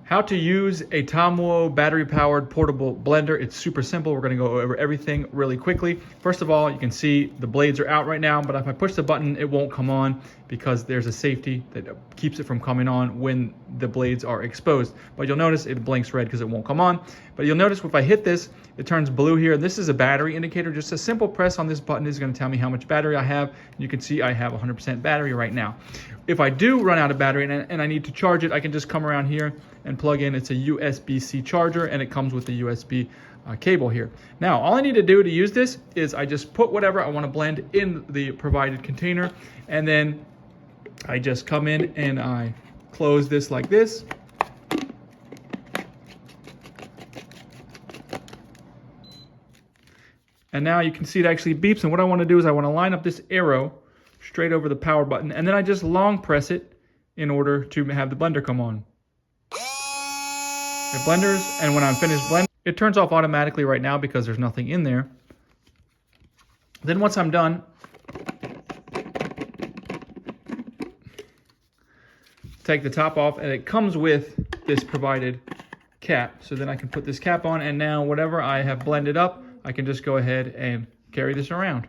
How to use a Tomuoo battery-powered portable blender. It's super simple. We're going to go over everything really quickly. First of all, you can see the blades are out right now, but if I push the button, it won't come on because there's a safety that keeps it from coming on when the blades are exposed. But you'll notice it blinks red because it won't come on. But you'll notice if I hit this, it turns blue here. This is a battery indicator. Just a simple press on this button is going to tell me how much battery I have. You can see I have 100% battery right now. If I do run out of battery and I need to charge it, I can just come around here and plug in. It's a USB-C charger, and it comes with the USB cable here. Now, all I need to do to use this is I just put whatever I want to blend in the provided container, and then I just come in and I close this like this. And now you can see it actually beeps, and what I want to do is I want to line up this arrow straight over the power button, and then I just long press it in order to have the blender come on. It blenders, and when I'm finished blending, it turns off automatically right now because there's nothing in there. Then once I'm done, take the top off, and it comes with this provided cap. So then I can put this cap on, and now whatever I have blended up, I can just go ahead and carry this around.